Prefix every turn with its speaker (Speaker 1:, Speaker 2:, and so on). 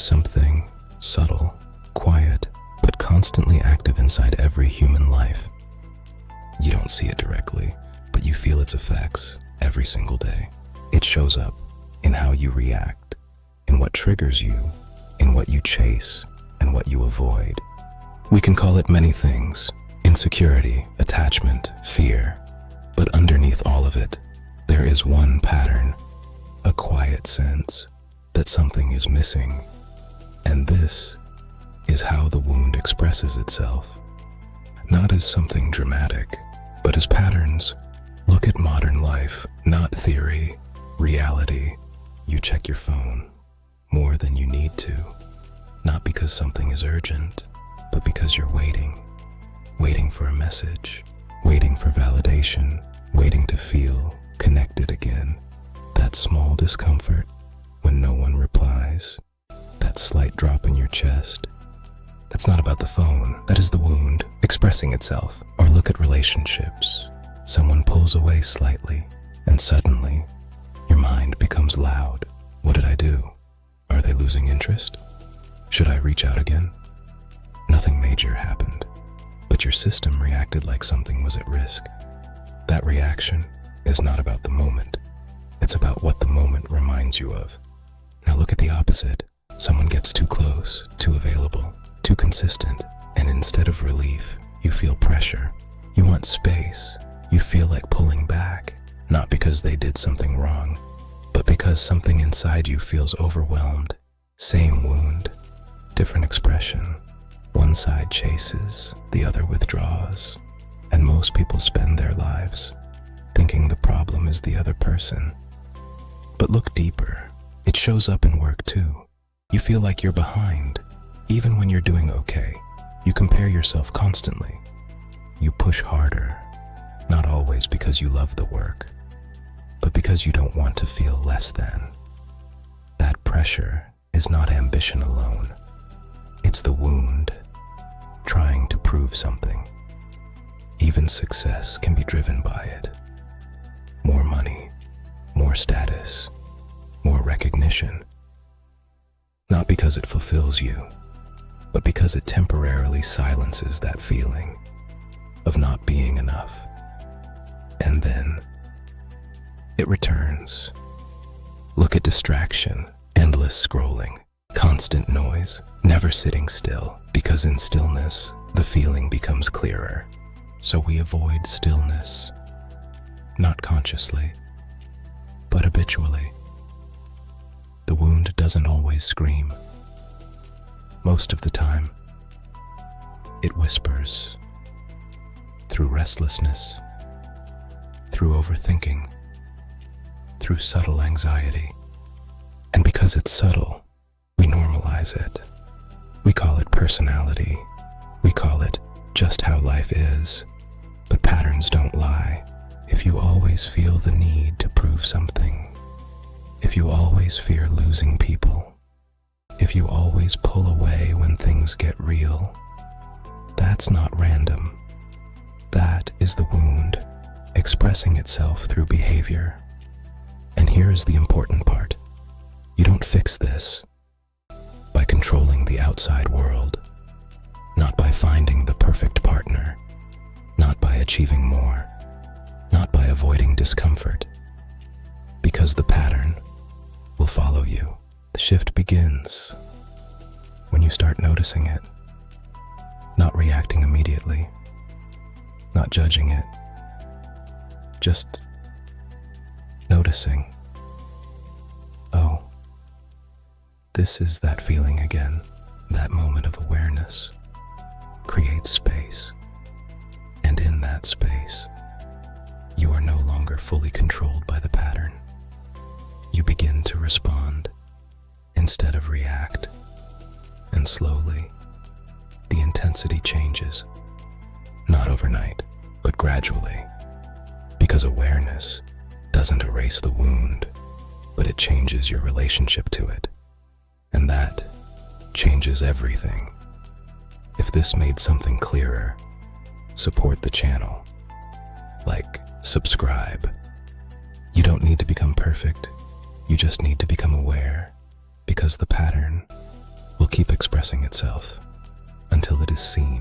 Speaker 1: something subtle, quiet, but constantly active inside every human life. You don't see it directly, but you feel its effects every single day. It shows up in how you react, in what triggers you, in what you chase, and what you avoid. We can call it many things: insecurity, attachment, fear. But underneath all of it, there is one pattern, a quiet sense that something is missing. And this is how the wound expresses itself. Not as something dramatic, but as patterns. Look at modern life, not theory, reality. You check your phone more than you need to, not because something is urgent, but because you're waiting for a message, waiting for validation, waiting to feel connected again. That small discomfort when no one replies, that slight drop in your chest, that's not about the phone. That is the wound expressing itself. Or look at relationships. Someone pulls away slightly, and suddenly, your mind becomes loud. What did I do? Are they losing interest? Should I reach out again? Nothing major happened, but your system reacted like something was at risk. That reaction is not about the moment. It's about what the moment reminds you of. Now look at the opposite. Someone gets too close, too available, too consistent, and instead of relief, you feel pressure. You want space. You feel like pulling back, not because they did something wrong, but because something inside you feels overwhelmed. Same wound, different expression. One side chases, the other withdraws, and most people spend their lives thinking the problem is the other person. But look deeper. It shows up in work too. You feel like you're behind, even when you're doing okay. You compare yourself constantly. You push harder, not always because you love the work, but because you don't want to feel less than. That pressure is not ambition alone. It's the wound trying to prove something. Even success can be driven by it. More money, more status, more recognition. Not because it fulfills you, but because it temporarily silences that feeling of not being enough. And then it returns. Look at distraction, endless scrolling, constant noise, never sitting still, because in stillness, the feeling becomes clearer. So we avoid stillness, not consciously, but habitually. The wound doesn't always scream. Most of the time, it whispers through restlessness, through overthinking, through subtle anxiety. And because it's subtle, we normalize it. We call it personality. We call it just how life is. But patterns don't lie. If you always feel the need to prove something, if you always fear losing people, if you always pull away when things get real, that's not random. That is the wound expressing itself through behavior. And here is the important part. You don't fix this by controlling the outside world, not by finding the perfect partner, not by achieving more, not by avoiding discomfort, because the pattern will follow you. The shift begins when you start noticing it, not reacting immediately, not judging it, just noticing. Oh, this is that feeling again. That moment of awareness creates space. And in that space, you are no longer fully controlled by the pattern. You begin to respond instead of react. And slowly, the intensity changes. Not overnight, but gradually. Because awareness doesn't erase the wound, but it changes your relationship to it. And that changes everything. If this made something clearer, support the channel. Like, subscribe. You don't need to become perfect. You just need to become aware, because the pattern expressing itself until it is seen